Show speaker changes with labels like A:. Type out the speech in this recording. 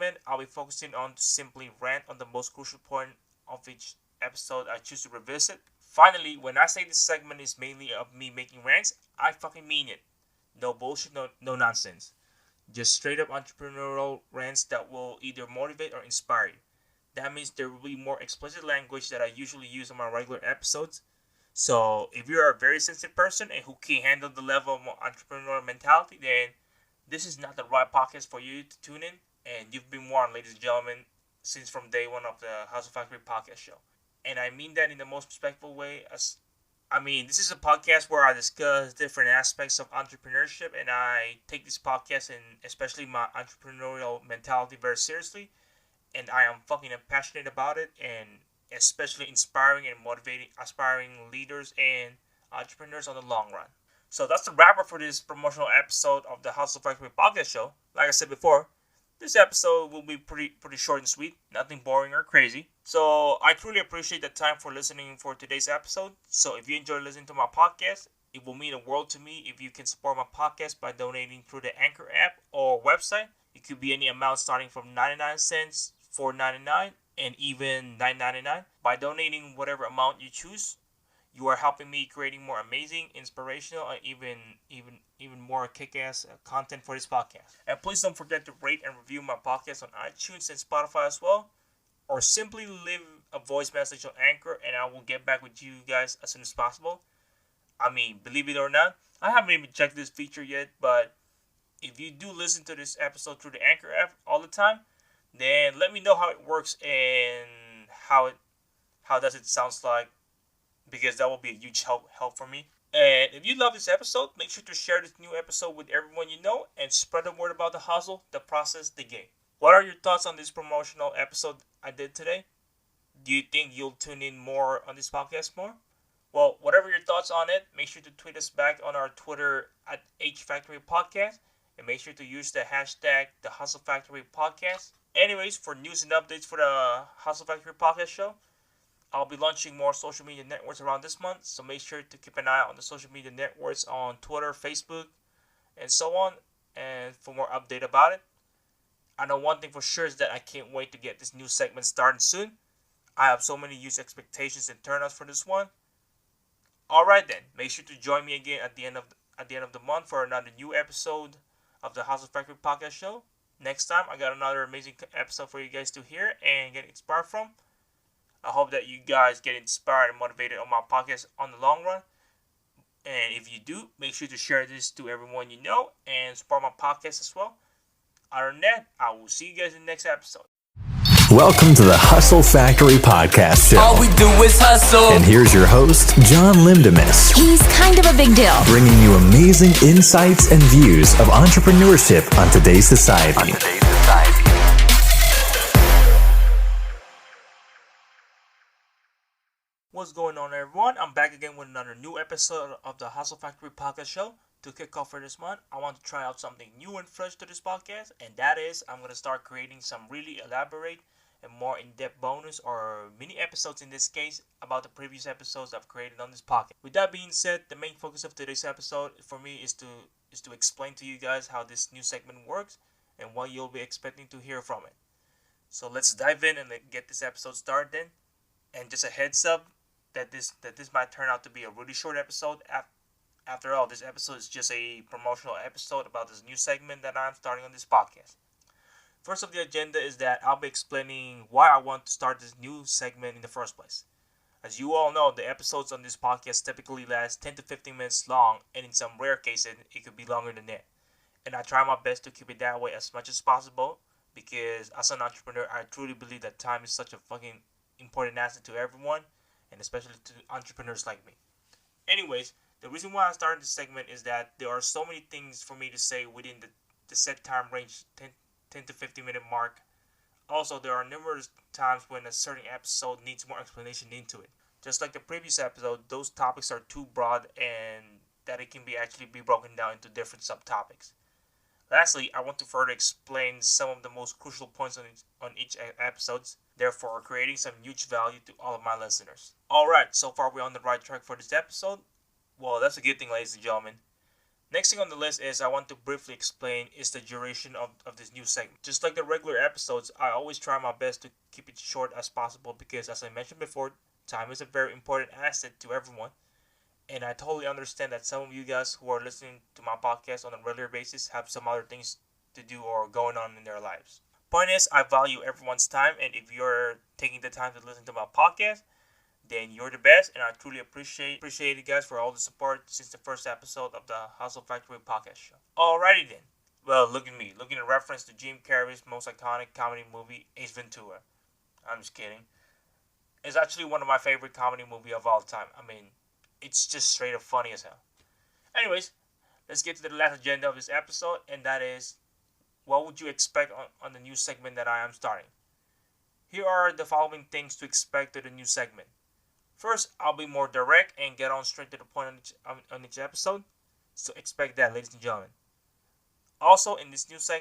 A: segment, I'll be focusing on to simply rant on the most crucial point of each episode I choose to revisit. Finally, when I say this segment is mainly of me making rants, I fucking mean it. No bullshit, no nonsense. Just straight up entrepreneurial rants that will either motivate or inspire you. That means there will be more explicit language that I usually use on my regular episodes. So if you're a very sensitive person and who can handle the level of entrepreneurial mentality, then this is not the right podcast for you to tune in. And you've been warned, ladies and gentlemen, since from day one of the Hustle Factory podcast show. And I mean that in the most respectful way. This is a podcast where I discuss different aspects of entrepreneurship, and I take this podcast and especially my entrepreneurial mentality very seriously. And I am fucking passionate about it, and especially inspiring and motivating aspiring leaders and entrepreneurs on the long run. So that's the wrapper for this promotional episode of the Hustle Factory podcast show. Like I said before, this episode will be pretty short and sweet, nothing boring or crazy. So I truly appreciate the time for listening for today's episode. So if you enjoy listening to my podcast, it will mean the world to me if you can support my podcast by donating through the Anchor app or website. It could be any amount starting from 99 cents, $4.99, and even $9.99. By donating whatever amount you choose, you are helping me creating more amazing, inspirational, and even more kick-ass content for this podcast. And please don't forget to rate and review my podcast on iTunes and Spotify as well, or simply leave a voice message on Anchor, and I will get back with you guys as soon as possible. Believe it or not, I haven't even checked this feature yet, but if you do listen to this episode through the Anchor app all the time, then let me know how it works and how does it sounds like, because that will be a huge help for me. And if you love this episode, make sure to share this new episode with everyone you know and spread the word about the hustle, the process, the game. What are your thoughts on this promotional episode I did today? Do you think you'll tune in more on this podcast more? Well, whatever your thoughts on it, make sure to tweet us back on our Twitter at HFactoryPodcast, and make sure to use the hashtag the Hustle Factory Podcast. Anyways, for news and updates for the Hustle Factory Podcast show, I'll be launching more social media networks around this month, so make sure to keep an eye out on the social media networks on Twitter, Facebook, and so on, and for more update about it. I know one thing for sure is that I can't wait to get this new segment started soon. I have so many huge expectations and turnouts for this one. Alright then, make sure to join me again at the end of the month for another new episode of the Hustle Factory Podcast show. Next time, I got another amazing episode for you guys to hear and get inspired from. I hope that you guys get inspired and motivated on my podcast on the long run. And if you do, make sure to share this to everyone you know and support my podcast as well. Other than that, I will see you guys in the next episode.
B: Welcome to the Hustle Factory Podcast Show.
C: All we do is hustle.
B: And here's your host, John Lindemus.
D: He's kind of a big deal.
B: Bringing you amazing insights and views of entrepreneurship on today's society.
A: What's going on, everyone? I'm back again with another new episode of the Hustle Factory Podcast Show. To kick off for this month, I want to try out something new and fresh to this podcast, and that is I'm going to start creating some really elaborate and more in-depth bonus or mini episodes in this case about the previous episodes I've created on this podcast. With that being said, the main focus of today's episode for me is to explain to you guys how this new segment works and what you'll be expecting to hear from it. So let's dive in and get this episode started then. And just a heads up that this might turn out to be a really short episode. After all, this episode is just a promotional episode about this new segment that I'm starting on this podcast. First of the agenda is that I'll be explaining why I want to start this new segment in the first place. As you all know, the episodes on this podcast typically last 10 to 15 minutes long, and in some rare cases, it could be longer than that. And I try my best to keep it that way as much as possible, because as an entrepreneur, I truly believe that time is such a fucking important asset to everyone, and especially to entrepreneurs like me. Anyways, the reason why I started this segment is that there are so many things for me to say within the set time range, 10 to 15 minute mark. Also, there are numerous times when a certain episode needs more explanation into it. Just like the previous episode, those topics are too broad and that it can actually be broken down into different subtopics. Lastly, I want to further explain some of the most crucial points on each episode, therefore creating some huge value to all of my listeners. Alright, so far we're on the right track for this episode. Well, that's a good thing, ladies and gentlemen. Next thing on the list is I want to briefly explain is the duration of this new segment. Just like the regular episodes, I always try my best to keep it short as possible because, as I mentioned before, time is a very important asset to everyone. And I totally understand that some of you guys who are listening to my podcast on a regular basis have some other things to do or going on in their lives. Point is, I value everyone's time, and if you're taking the time to listen to my podcast, then you're the best, and I truly appreciate you guys for all the support since the first episode of the Hustle Factory podcast show. Alrighty then. Well, look at me, looking at reference to Jim Carrey's most iconic comedy movie, Ace Ventura. I'm just kidding. It's actually one of my favorite comedy movie of all time. I mean, it's just straight up funny as hell. Anyways, let's get to the last agenda of this episode, and that is, what would you expect on the new segment that I am starting? Here are the following things to expect to the new segment. First, I'll be more direct and get on straight to the point on each episode, so expect that, ladies and gentlemen. Also, in this new segment,